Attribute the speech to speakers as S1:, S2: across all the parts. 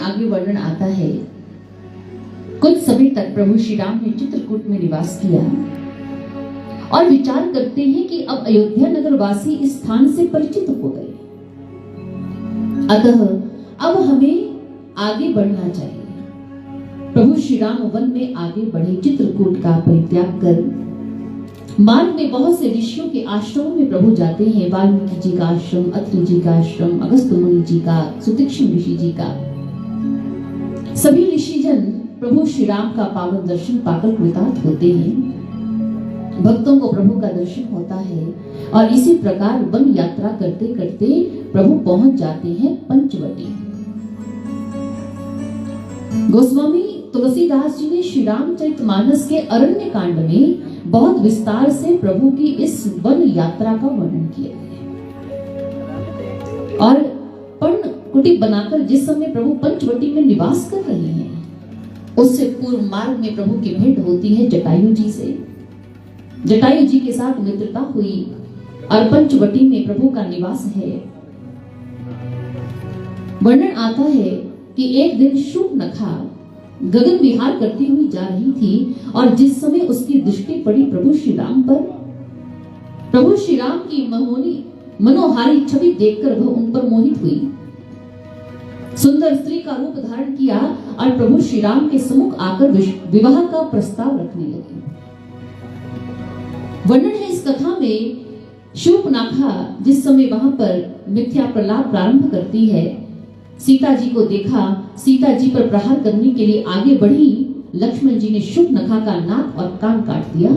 S1: आगे वर्णन आता है, कुछ समय तक प्रभु श्री राम ने चित्रकूट में निवास किया और विचार करते हैं कि अब अयोध्या नगर वासी इस स्थान से परिचित हो गए, अतः अब हमें आगे बढ़ना चाहिए। प्रभु श्री राम वन में आगे बढ़े, चित्रकूट का परित्याग कर। मार्ग में बहुत से ऋषियों के आश्रमों में प्रभु जाते हैं। वाल्मीकि जी का आश्रम, अत्रि जी का आश्रम, अगस्त्य मुनि जी का, सुतीक्ष्ण ऋषि जी का। सभी ऋषिजन प्रभु श्री राम का पावन दर्शन पाकर कृतार्थ होते हैं। भक्तों को प्रभु का दर्शन होता है और इसी प्रकार वन यात्रा करते करते प्रभु पहुंच जाते हैं पंचवटी। गोस्वामी तुलसीदास जी ने श्री रामचरितमानस के अरण्य कांड में बहुत विस्तार से प्रभु की इस वन यात्रा का वर्णन किया है और पर्ण कुटी बनाकर जिस समय प्रभु पंचवटी में निवास कर रहे हैं, उससे पूर्व मार्ग में प्रभु की भेंट होती है जटायु जी से। जटायु जी के साथ मित्रता हुई और पंचवटी में प्रभु का निवास है। वर्णन आता है कि एक दिन शूर्पणखा गगन विहार करती हुई जा रही थी और जिस समय उसकी दृष्टि पड़ी प्रभु श्री राम पर, प्रभु श्री राम की मनोहारी छवि देखकर वह उन पर मोहित हुई। सुंदर स्त्री का रूप धारण किया और प्रभु श्री राम के सम्मुख आकर विवाह का प्रस्ताव रखने लगी। वर्णन है इस कथा में, शूर्पणखा जिस समय वहां पर मिथ्या प्रलाप प्रारंभ करती है, सीता जी को देखा, सीता जी पर प्रहार करने के लिए आगे बढ़ी। लक्ष्मण जी ने शूर्पणखा का नाक और कान काट दिया।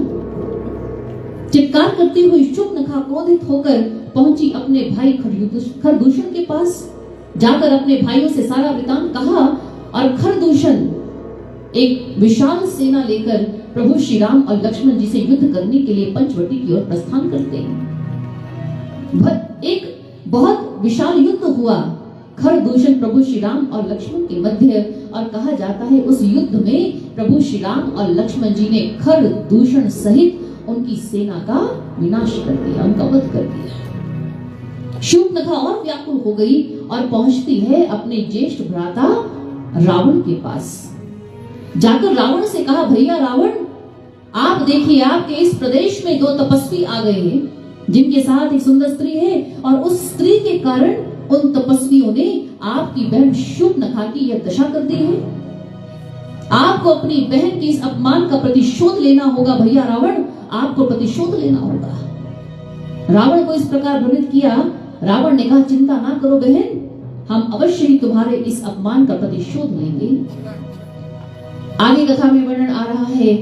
S1: चित्कार करती हुई शूर्पणखा क्रोधित होकर पहुंची अपने भाई खरदूषण के पास। जाकर अपने भाइयों से सारा वृतांत कहा और खरदूषण एक विशाल सेना लेकर प्रभु श्री राम और लक्ष्मण जी से युद्ध करने के लिए पंचवटी की ओर प्रस्थान करते हैं। एक बहुत विशाल युद्ध हुआ खरदूषण प्रभु श्री राम और लक्ष्मण के मध्य, और कहा जाता है उस युद्ध में प्रभु श्री राम और लक्ष्मण जी ने खरदूषण सहित उनकी सेना का विनाश कर दिया, उनका वध कर दिया। शूर्पणखा और व्याकुल हो गई और पहुंचती है अपने ज्येष्ठ भ्राता रावण के पास। जाकर रावण से कहा, भैया रावण, आप देखिए आपके इस प्रदेश में 2 तपस्वी आ गए हैं जिनके साथ एक सुंदर स्त्री है और उस स्त्री के कारण उन तपस्वियों ने आपकी बहन शूर्पणखा की यह दशा कर दी है। आपको अपनी बहन के इस अपमान का प्रतिशोध लेना होगा भैया रावण, आपको प्रतिशोध लेना होगा। रावण को इस प्रकार भ्रमित किया। रावण ने कहा, चिंता ना करो बहन, हम अवश्य ही तुम्हारे इस अपमान का प्रतिशोध लेंगे। आगे कथा में वर्णन आ रहा है,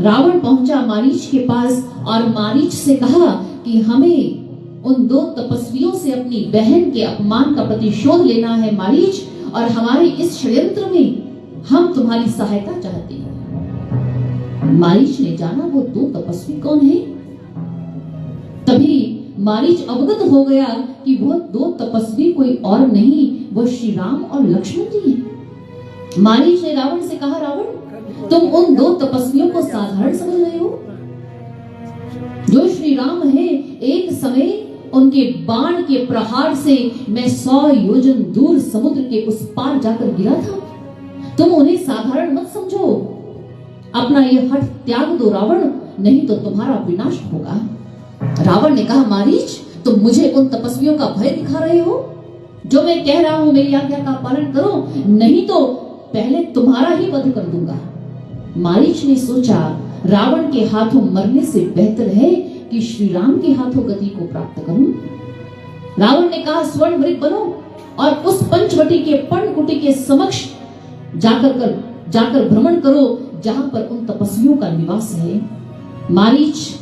S1: रावण पहुंचा मारीच के पास और मारीच से कहा कि हमें उन 2 तपस्वियों से अपनी बहन के अपमान का प्रतिशोध लेना है मारीच, और हमारे इस षड्यंत्र में हम तुम्हारी सहायता चाहते हैं। मारीच ने जाना वो 2 तपस्वी कौन है। तभी मारीच अवगत हो गया कि वो 2 तपस्वी कोई और नहीं, वो श्री राम और लक्ष्मण जी हैं। मारीच ने रावण से कहा, रावण तुम उन 2 तपस्वियों को साधारण समझ रहे हो। जो श्री राम है, एक समय उनके बाण के प्रहार से मैं 100 योजन दूर समुद्र के उस पार जाकर गिरा था। तुम उन्हें साधारण मत समझो। अपना ये हठ त्याग दो रावण, नहीं तो तुम्हारा विनाश होगा। रावण ने कहा, मारीच तुम मुझे उन तपस्वियों का भय दिखा रहे हो। जो मैं कह रहा हूं मेरी आज्ञा का पालन करो, नहीं तो पहले तुम्हारा ही वध कर दूंगा। मारीच ने सोचा, रावण के हाथों मरने से बेहतर है कि श्री राम के हाथों गति को प्राप्त करूं। रावण ने कहा, स्वर्ण मृग बनो और उस पंचवटी के पर्णकुटी के समक्ष जाकर भ्रमण करो जहां पर उन तपस्वियों का निवास है। मारीच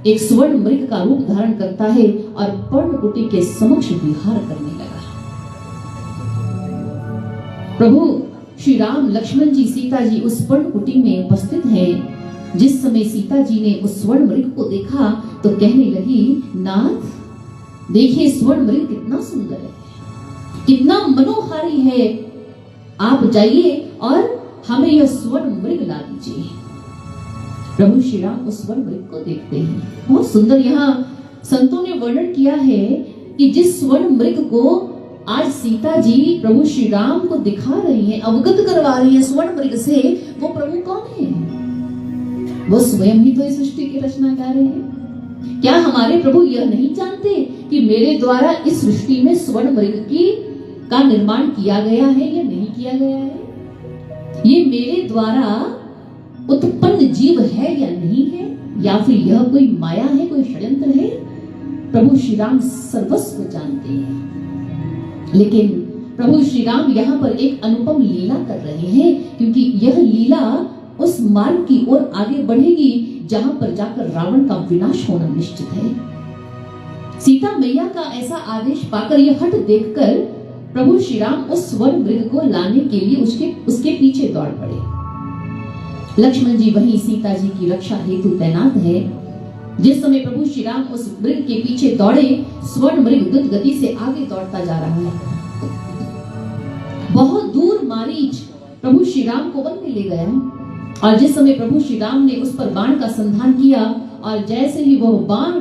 S1: एक स्वर्ण मृग का रूप धारण करता है और पर्णकुटी के समक्ष विहार करने लगा। प्रभु श्री राम, लक्ष्मण जी, सीता जी उस पर्णकुटी में उपस्थित हैं। जिस समय सीता जी ने उस स्वर्ण मृग को देखा तो कहने लगी, नाथ देखिए स्वर्ण मृग कितना सुंदर है, कितना मनोहारी है। आप जाइए और हमें यह स्वर्ण मृग ला दीजिए। प्रभु श्री राम उस स्वर्ण मृग को देखते हैं। बहुत सुंदर यहाँ संतों ने वर्णन किया है कि जिस स्वर्ण मृग को आज सीता जी प्रभु श्री राम को दिखा रही हैं, अवगत करवा रही हैं स्वर्ण मृग से वो प्रभु कौन है। वो स्वयं ही तो इस सृष्टि की रचनाकार हैं। क्या हमारे प्रभु यह नहीं जानते कि मेरे द्वारा इस सृष्टि में स्वर्ण मृग का निर्माण किया गया है या नहीं किया गया है? ये मेरे द्वारा उत्पन्न जीव है या नहीं है, या फिर यह कोई माया है, कोई षड्यंत्र है? प्रभु श्री राम सर्वस्व जानते हैं। लेकिन प्रभु श्री राम यहाँ पर एक अनुपम लीला कर रहे हैं, क्योंकि यह लीला उस मार्ग की ओर आगे बढ़ेगी जहां पर जाकर रावण का विनाश होना निश्चित है। सीता मैया का ऐसा आदेश पाकर यह हट देखकर प्रभु श्री राम उस स्वर्ण मृग को लाने के लिए उसके पीछे दौड़ पड़े। लक्ष्मण जी वहीं सीता जी की रक्षा हेतु तैनात है। जिस समय प्रभु श्री राम उस मृग के पीछे दौड़े, स्वर्ण मृग द्रुत गति से आगे दौड़ता जा रहा है। बहुत दूर मारीच प्रभु श्री राम को वन में ले गया, और जिस समय प्रभु श्री राम ने उस पर बाण का संधान किया और जैसे ही वह बाण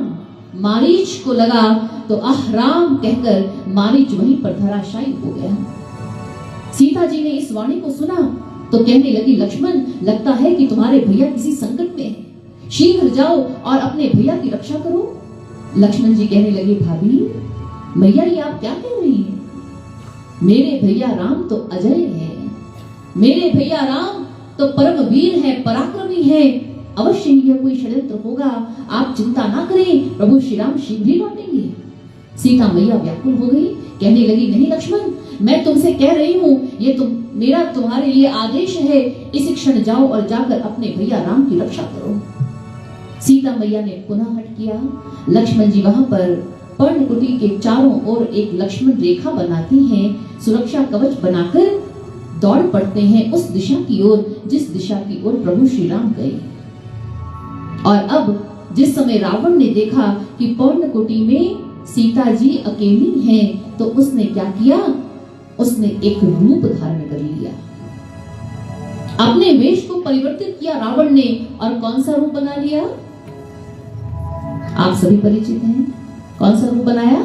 S1: मारीच को लगा तो आह राम कहकर मारीच वहीं पर धराशायी हो गया। सीता जी ने इस वाणी को सुना तो कहने लगी, लक्ष्मण, लगता है कि तुम्हारे भैया किसी संकट में है, शीघ्र जाओ और अपने भैया की रक्षा करो। लक्ष्मण जी कहने लगे, भाभी मैया ये आप क्या कह रही हैं? मेरे भैया राम तो अजय है, मेरे भैया राम तो परम वीर है, पराक्रमी है, अवश्य ही यह कोई षड्यंत्र होगा, आप चिंता ना करें, प्रभु श्री राम शीघ्र ही लौटेंगे। सीता मैया व्याकुल हो गई, कहने लगी, नहीं लक्ष्मण, मैं तुमसे कह रही हूँ, ये मेरा तुम्हारे लिए आदेश है, इस क्षण जाओ और जाकर अपने भैया राम की रक्षा करो। सीता मैया ने पुनः हट किया। लक्ष्मण जी वहां पर पर्णकुटी के चारों ओर एक लक्ष्मण रेखा बनाती हैं, सुरक्षा कवच बनाकर दौड़ पड़ते हैं उस दिशा की ओर जिस दिशा की ओर प्रभु श्री राम गए। और अब जिस समय रावण ने देखा कि पर्णकुटी में सीता जी अकेली हैं, तो उसने क्या किया? उसने एक रूप धारण कर लिया, अपने वेश को परिवर्तित किया रावण ने, और कौन सा रूप बना लिया? आप सभी परिचित हैं। कौन सा रूप बनाया?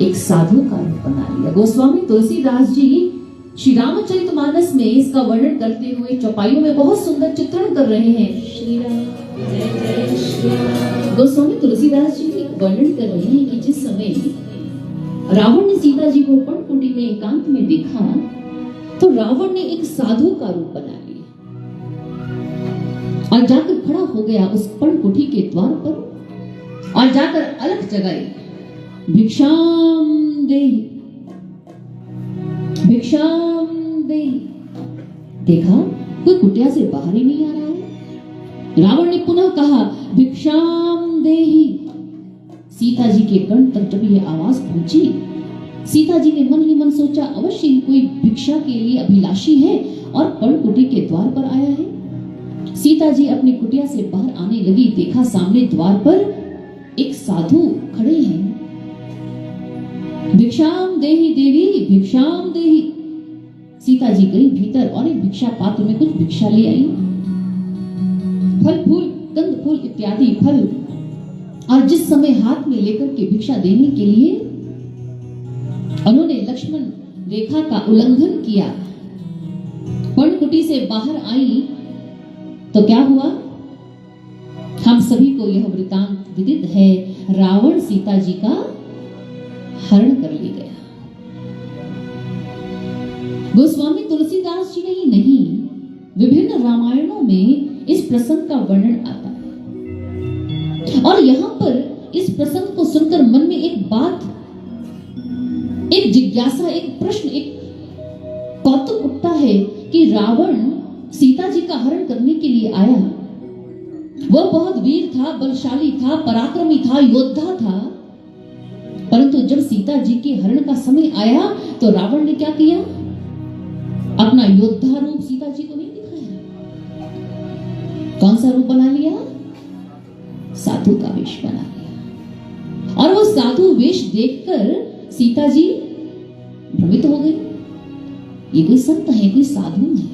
S1: एक साधु का रूप बना लिया। गोस्वामी तुलसीदास जी श्री रामचरितमानस में इसका वर्णन करते हुए चौपाइयों में बहुत सुंदर चित्रण कर रहे हैं। श्री राम जय जय श्री राम। गोस्वामी तुलसीदास जी वर्णन कर रहे हैं कि जिस समय रावण ने सीता जी को पर्णकुटी में एकांत में देखा, तो रावण ने एक साधु का रूप बना लिया और जाकर खड़ा हो गया उस पर्णकुटी के द्वार पर और जाकर अलख जगाई, भिक्षाम देहि, भिक्षाम देहि। देखा कोई कुटिया से बाहर ही नहीं आ रहा है। रावण ने पुनः कहा, भिक्षाम देहि। सीता जी के कर्ण तक जब यह आवाज पहुंची, सीता जी ने मन ही मन सोचा, अवश्य ही कोई भिक्षा के लिए अभिलाषी है और पर्णकुटी के द्वार पर आया है। सीता जी अपनी कुटिया से बाहर आने लगी, देखा सामने द्वार पर एक साधु खड़े हैं। भिक्षाम देहि देवी, भिक्षाम देहि। सीता जी गई भीतर और एक भिक्षा पात्र में कुछ भिक्षा ले आई। फल फूल, कंद फूल इत्यादि फल, और जिस समय हाथ में लेकर के भिक्षा देने के लिए उन्होंने लक्ष्मण रेखा का उल्लंघन किया, पर्णकुटी से बाहर आई, तो क्या हुआ? हम सभी को यह वृतांत विदित है। रावण सीता जी का हरण कर ले गया। गोस्वामी तुलसीदास जी ने ही नहीं, विभिन्न रामायणों में इस प्रसंग का वर्णन आता है। और यहाँ पर इस प्रसंग को सुनकर मन में एक बात, एक जिज्ञासा, एक प्रश्न, एक कौतुक उठता है कि रावण सीता जी का हरण करने के लिए आया। वह बहुत वीर था, बलशाली था, पराक्रमी था, योद्धा था, परंतु जब सीता जी के हरण का समय आया तो रावण ने क्या किया? अपना योद्धा रूप सीता जी को नहीं दिखाया। कौन सा रूप बना लिया? साधु का वेश बना लिया। और वो साधु वेश देखकर सीता जी भ्रमित हो गई, ये कोई संत है, कोई साधु है,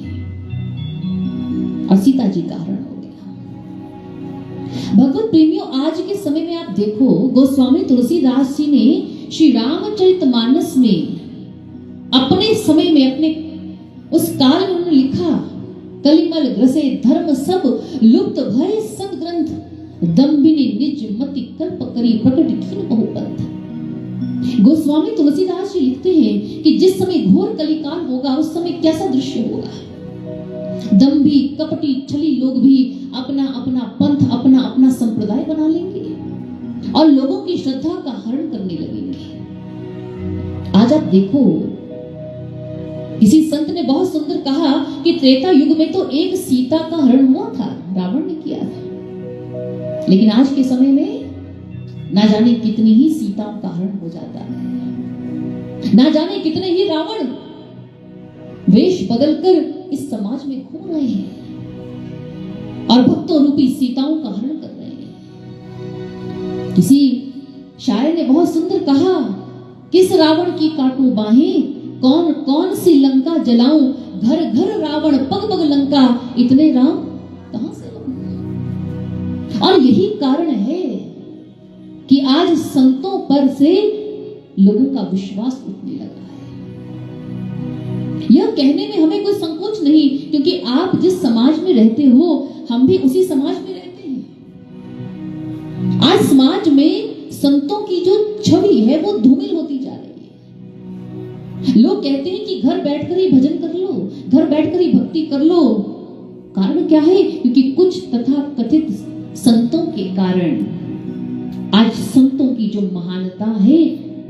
S1: और सीता जी का हरण हो गया। भगवत प्रेमियों, आज के समय में आप देखो, गोस्वामी तुलसीदास जी ने श्री रामचरितमानस में अपने समय में, अपने उस काल में उन्होंने लिखा, कलिमल ग्रसे धर्म सब लुप्त भय सद ग्रंथ, दम्भिनी निज मति कल्प करी प्रकट खिन बहुपंथ। गोस्वामी तुलसीदास जी लिखते हैं कि जिस समय घोर कलिकाल होगा उस समय कैसा दृश्य होगा। दम्भी कपटी छली लोग भी अपना अपना पंथ, अपना अपना संप्रदाय बना लेंगे और लोगों की श्रद्धा का हरण करने लगेंगे। आज आप देखो, किसी संत ने बहुत सुंदर कहा कि त्रेता युग में तो एक सीता का हरण हुआ था, रावण ने किया था, लेकिन आज के समय में ना जाने कितनी ही सीताओं का हरण हो जाता है, ना जाने कितने ही रावण वेश बदलकर इस समाज में घूम रहे हैं और भक्तों रूपी सीताओं का हरण कर रहे हैं। किसी शायर ने बहुत सुंदर कहा, किस रावण की काटूं बाहें, कौन कौन सी लंका जलाऊं, घर घर रावण पग पग लंका, इतने राम कहां से लाऊं। और यही कारण है कि आज संतों पर से लोगों का विश्वास उठने लगा है। यह कहने में हमें कोई संकोच नहीं, क्योंकि आप जिस समाज में रहते हो हम भी उसी समाज में रहते हैं। आज समाज में संतों की जो छवि है वो धूमिल होती जा रही है। लोग कहते हैं कि घर बैठकर ही भजन कर लो, घर बैठकर ही भक्ति कर लो। कारण क्या है? क्योंकि कुछ तथा कथित संतों के कारण आज संतों की जो महानता है,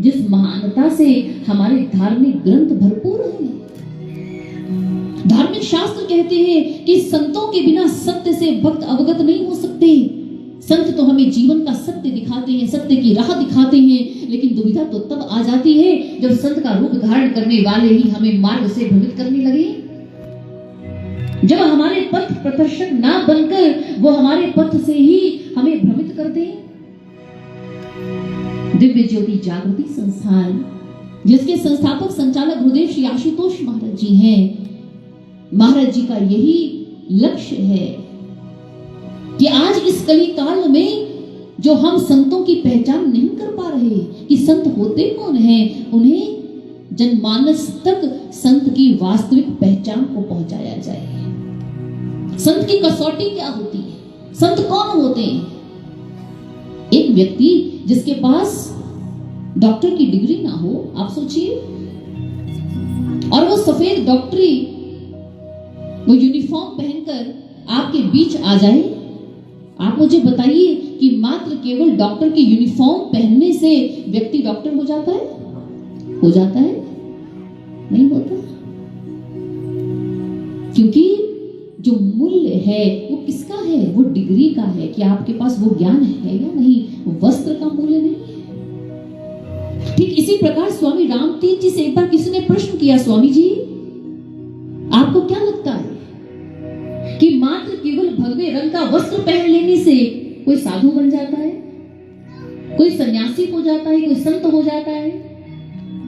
S1: जिस महानता से हमारे धार्मिक ग्रंथ भरपूर हैं। धार्मिक शास्त्र कहते हैं कि संतों के बिना सत्य से भक्त अवगत नहीं हो सकते। संत तो हमें जीवन का सत्य दिखाते हैं, सत्य की राह दिखाते हैं, लेकिन दुविधा तो तब आ जाती है जब संत का रूप धारण करने वाले ही हमें मार्ग से भ्रमित करने लगे। जब हमारे पथ प्रदर्शक ना बनकर वो हमारे पथ से ही हमें भ्रमित कर दें। दिव्य ज्योति जागृति संस्थान, जिसके संस्थापक संचालक गुरुदेव श्री आशुतोष महाराज जी हैं, महाराज जी का यही लक्ष्य है कि आज इस कली काल में जो हम संतों की पहचान नहीं कर पा रहे कि संत होते कौन हैं, उन्हें जनमानस तक संत की वास्तविक पहचान को पहुंचाया जाए। संत की कसौटी क्या होती है? संत कौन होते हैं? एक व्यक्ति जिसके पास डॉक्टर की डिग्री ना हो, आप सोचिए, और वो सफेद डॉक्टरी, वो यूनिफॉर्म पहनकर आपके बीच आ जाए। आप मुझे बताइए कि मात्र केवल डॉक्टर की यूनिफॉर्म पहनने से व्यक्ति डॉक्टर हो जाता है? हो जाता है? नहीं होता। क्योंकि जो मूल्य है वो किसका है? वो डिग्री का है कि आपके पास वो ज्ञान है या नहीं, वो वस्त्र का मूल्य नहीं है। ठीक इसी प्रकार स्वामी रामतीर्थ जी से एक बार किसी ने प्रश्न किया, स्वामी जी आपको क्या लगता है कि मात्र केवल भगवे रंग का वस्त्र पहन लेने से कोई साधु बन जाता है, कोई सन्यासी हो जाता है, कोई संत हो जाता है?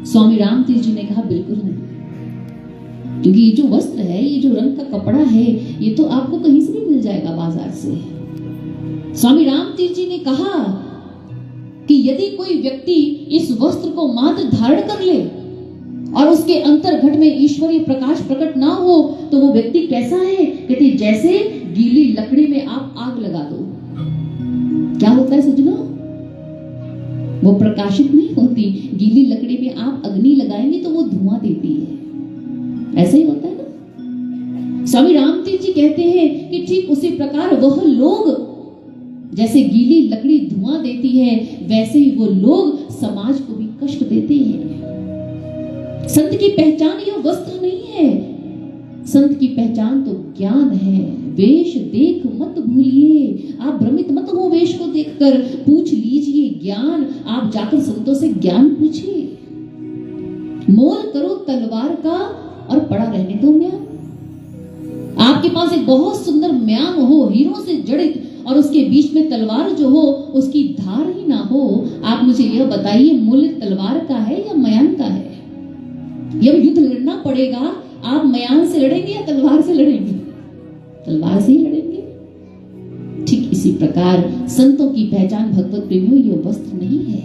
S1: स्वामी रामतीर्थ जी ने कहा बिल्कुल नहीं, क्योंकि ये जो वस्त्र है, ये जो रंग का कपड़ा है, ये तो आपको कहीं से भी मिल जाएगा बाजार से। स्वामी रामतीर्थ जी ने कहा कि यदि कोई व्यक्ति इस वस्त्र को मात्र धारण कर ले और उसके अंतर्घट में ईश्वरीय प्रकाश प्रकट ना हो तो वो व्यक्ति कैसा है? कहते जैसे गीली लकड़ी में आप आग लगा दो, क्या होता है सज्जनों? वो प्रकाशित नहीं होती। गीली लकड़ी में आप अग्नि लगाएंगे तो वो धुआं देती है, ऐसा ही होता है ना। स्वामी रामतीर्थ जी कहते हैं कि ठीक उसी प्रकार वह लोग, जैसे गीली लकड़ी धुआं देती है, वैसे ही वो लोग समाज को भी कष्ट देते हैं। संत की पहचान यह वस्त्र नहीं है, संत की पहचान तो ज्ञान है। वेश देख मत भूलिए, आप भ्रमित मत हो वेश को देखकर, पूछ लीजिए ज्ञान। आप जाकर संतों से ज्ञान पूछिए। मोल करो तलवार का और पड़ा रहने दो म्यान। आपके पास एक बहुत सुंदर म्यान हो, हीरों से जड़ित, और उसके बीच में तलवार जो हो उसकी धार ही ना हो, आप मुझे यह बताइए मूल्य तलवार का है या म्यान का है? जब युद्ध लड़ना पड़ेगा, आप म्यान से लड़ेंगे या तलवार से लड़ेंगे? तलवार से ही लड़ेंगे। ठीक इसी प्रकार संतों की पहचान भगवत प्रेमियों ये वस्त्र नहीं है।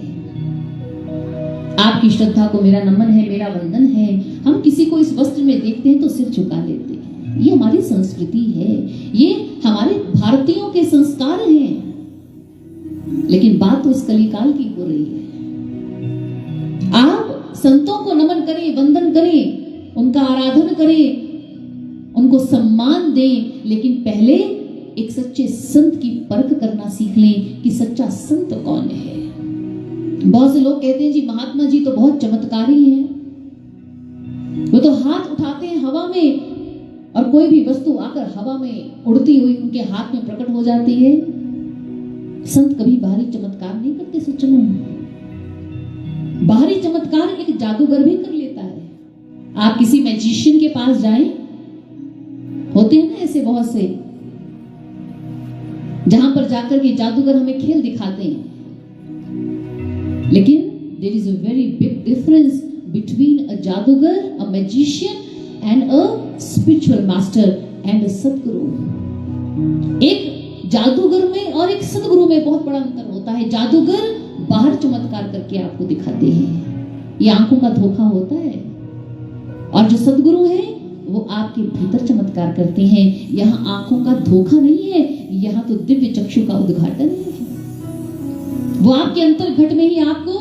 S1: आपकी श्रद्धा को मेरा नमन है, मेरा वंदन है। हम किसी को इस वस्त्र में देखते हैं तो सिर झुका लेते हैं। ये हमारी संस्कृति है, ये हमारे भारतीयों के संस्कार हैं। लेकिन बात तो इस कलिकाल की हो रही है। आप संतों को नमन करें, वंदन करें, उनका आराधन करें, उनको सम्मान दें, लेकिन पहले एक सच्चे संत की परख करना सीख लें कि सच्चा संत कौन है। बहुत से लोग कहते हैं जी महात्मा जी तो बहुत चमत्कारी हैं, वो तो हाथ उठाते हैं हवा में और कोई भी वस्तु आकर हवा में उड़ती हुई उनके हाथ में प्रकट हो जाती है। संत कभी बाहरी चमत्कार नहीं करते सज्जनों। बाहरी चमत्कार एक जादूगर भी कर लेता है। आप किसी मैजिशियन के पास जाएं, होते हैं ना ऐसे बहुत से, जहां पर जाकर के जादूगर हमें खेल दिखाते हैं। लेकिन there is a very big difference between a जादूगर, a magician and a spiritual master and a सतगुरु। एक जादूगर में और एक सतगुरु में बहुत बड़ा अंतर होता है। जादूगर बाहर चमत्कार करके आपको दिखाते हैं, ये आंखों का धोखा होता है। और जो सतगुरु है वो आपके भीतर चमत्कार करते हैं। यहाँ आंखों का धोखा नहीं है, यहाँ तो दिव्य चक्षु का उद्घाटन है। वो आपके अंतर घट में ही आपको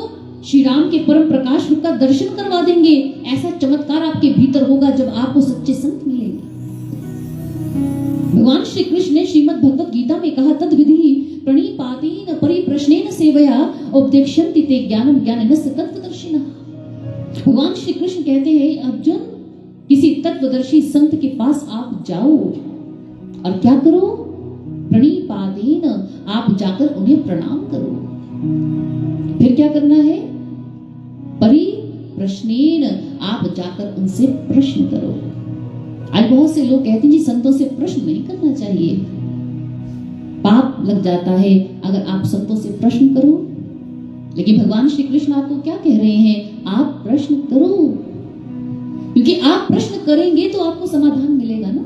S1: श्री राम के परम प्रकाश रूप का दर्शन करवा देंगे। ऐसा चमत्कार आपके भीतर होगा जब आपको सच्चे संत मिलेंगे। भगवान श्री कृष्ण ने श्रीमद् भगवत गीता में कहा, तद विधि प्रणिपातेन परिप्रश्नेन सेवया उपदेक्ष्यन्ति ते ज्ञानम ज्ञानिनस्य तत्त्वदर्शिनः। भगवान श्री कृष्ण कहते हैं, अर्जुन किसी तत्वदर्शी संत के पास आप जाओ और क्या करो? प्रणिपातेन, आप जाकर उन्हें प्रणाम करो। फिर क्या करना है? परिप्रश्नेन, आप जाकर उनसे प्रश्न करो। आज बहुत से लोग कहते हैं जी संतों से प्रश्न नहीं करना चाहिए, पाप लग जाता है अगर आप संतों से प्रश्न करो। लेकिन भगवान श्री कृष्ण आपको क्या कह रहे हैं? आप प्रश्न करो, क्योंकि आप प्रश्न करेंगे तो आपको समाधान मिलेगा ना।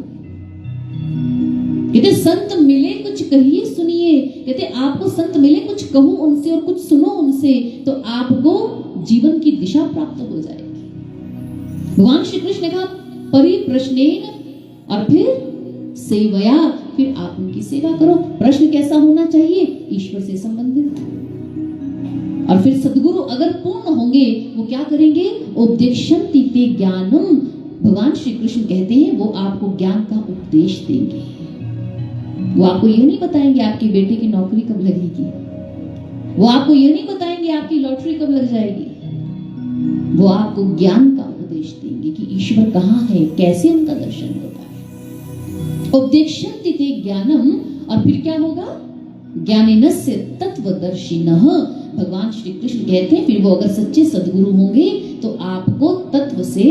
S1: कहते संत मिले कुछ कहिए सुनिए, कहते आपको संत मिले कुछ कहो उनसे और कुछ सुनो उनसे, तो आपको जीवन की दिशा प्राप्त हो जाएगी। भगवान श्री कृष्ण ने कहा परिप्रश्नेन और फिर सेवया, फिर आप उनकी सेवा करो। प्रश्न कैसा होना चाहिए? ईश्वर से संबंधित। और फिर सद्गुरु अगर पूर्ण होंगे वो क्या करेंगे? उपदेक्ष्यन्ति ते ज्ञानम। भगवान श्री कृष्ण कहते हैं वो आपको ज्ञान का उपदेश देंगे। वो आपको ये नहीं बताएंगे आपकी बेटी की नौकरी कब लगेगी, वो आपको ये नहीं बताएंगे आपकी लॉटरी कब लग जाएगी। वो आपको ज्ञान का उपदेश देंगे कि ईश्वर कहाँ है, कैसे उनका दर्शन होता है। उपदेक्ष्यन्ति ते ज्ञानम, और फिर क्या होगा? ज्ञानिनस्य तत्त्वदर्शिनः। भगवान श्री कृष्ण कहते हैं फिर वो अगर सच्चे सद्गुरु होंगे तो आपको तत्व से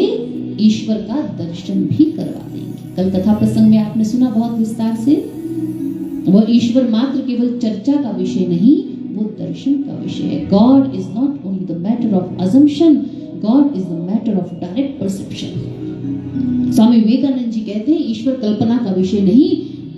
S1: ईश्वर का दर्शन भी करवा देंगे। कल कथा प्रसंग में आपने सुना बहुत विस्तार से, वो ईश्वर मात्र केवल चर्चा का विषय नहीं, वो दर्शन का विषय है। God is not only the matter of assumption, God is the matter of direct perception. Swami Vivekananda ji कहते हैं ईश्वर कल्पना का विषय नहीं,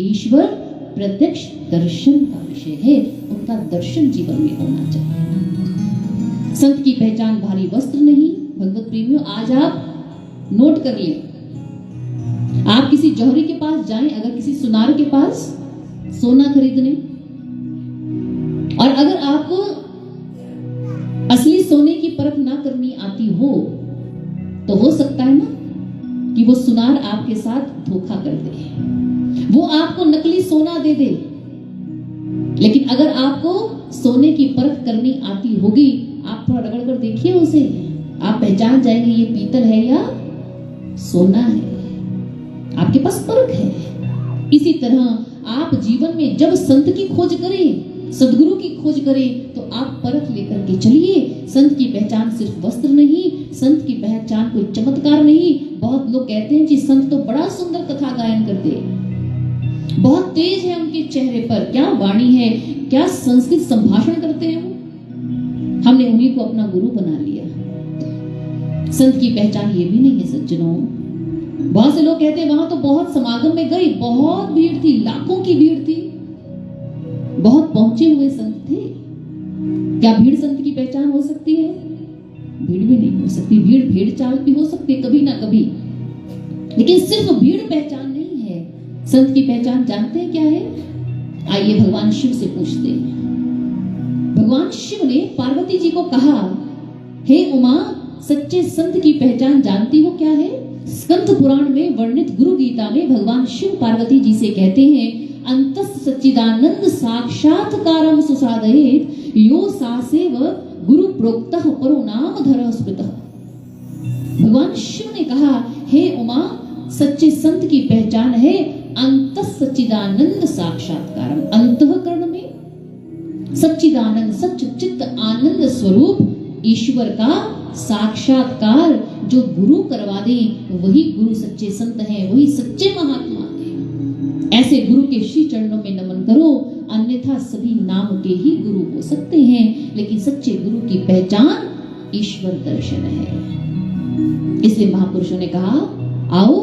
S1: ईश्वर प्रत्यक्ष दर्शन का विषय है। उनका दर्शन जीवन में होना चाहिए। संत की पहचान भारी वस्त्र नहीं। भगवत प्रेमियों, आज आप नोट कर लें, आप किसी जौहरी के पास जाएं, अगर किसी सुनार के पास सोना खरीदने, और अगर आपको असली सोने की परख ना करनी आती हो तो हो सकता है ना कि वो सुनार आपके साथ धोखा कर दे, वो आपको नकली सोना दे दे। लेकिन अगर आपको सोने की परख करनी आती होगी, आप थोड़ा रगड़ कर देखिए उसे, आप पहचान जाएंगे ये पीतल है या सोना है। आपके पास परख है। इसी तरह आप जीवन में जब संत की खोज करें, सद्गुरु की खोज करें, तो आप परख लेकर के चलिए। संत की पहचान सिर्फ वस्त्र नहीं, संत की पहचान कोई चमत्कार नहीं। बहुत लोग कहते हैं कि संत तो बड़ा सुंदर कथा गायन करते हैं, बहुत तेज है उनके चेहरे पर, क्या वाणी है, क्या संस्कृत संभाषण करते हैं वो, हमने उन्हीं को अपना गुरु बना लिया। संत की पहचान ये भी नहीं है सज्जनों। बहुत से लोग कहते हैं वहां तो बहुत समागम में गई, बहुत भीड़ थी, लाखों की भीड़ थी, बहुत पहुंचे हुए संत थे। क्या भीड़ संत की पहचान हो सकती है? भीड़ भी नहीं हो सकती। भीड़ भेड़ चाल भी हो सकती कभी ना कभी, लेकिन सिर्फ भीड़ पहचान नहीं है। संत की पहचान जानते हैं क्या है? आइए भगवान शिव से पूछते हैं। भगवान शिव ने पार्वती जी को कहा, हे उमा, सच्चे संत की पहचान जानती हो क्या है? स्कंद पुराण में वर्णित गुरु गीता में भगवान शिव पार्वती जी से कहते हैं, अंतस सच्चिदानंद साक्षात्कारम सुसादयेत यो सासेव गुरु प्रोक्तः परो नाम धरः स्मृतः। भगवान शिव ने कहा, हे उमा, सच्चे संत की पहचान है अंतस सच्चिदानंद साक्षात्कारम। अंतःकरण में सच्चिदानंद, सच्च चित्त आनंद स्वरूप ईश्वर का साक्षात्कार जो गुरु करवा दे, वही गुरु सच्चे संत हैं, वही सच्चे महात्मा हैं। ऐसे गुरु के श्री चरणों में नमन करो, अन्यथा सभी नाम के ही गुरु हो सकते हैं, लेकिन सच्चे गुरु की पहचान ईश्वर दर्शन है। इसलिए महापुरुषों ने कहा, आओ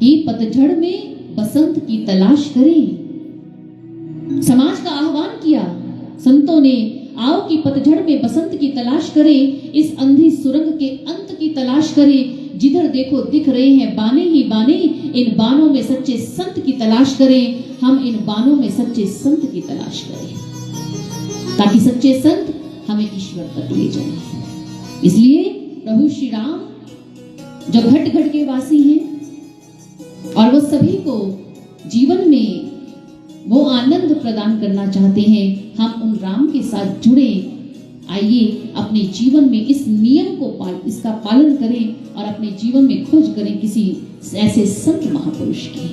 S1: ये पतझड़ में बसंत की तलाश करें। समाज का आह्वान किया संतों ने, आओ कि पतझड़ में बसंत की तलाश करें, इस अंधी सुरंग के अंत की तलाश करें। जिधर देखो दिख रहे हैं बाने ही बाने, इन बानों में सच्चे संत की तलाश करें। हम इन बानों में सच्चे संत की तलाश करें, ताकि सच्चे संत हमें ईश्वर तक ले जाए। इसलिए प्रभु श्री राम जो घट घट के वासी हैं और वो सभी को जीवन में वो आनंद प्रदान करना चाहते हैं, हम उन राम के साथ जुड़े। आइए अपने जीवन में इस नियम को इसका पालन करें और अपने जीवन में खोज करें किसी ऐसे संत महापुरुष की।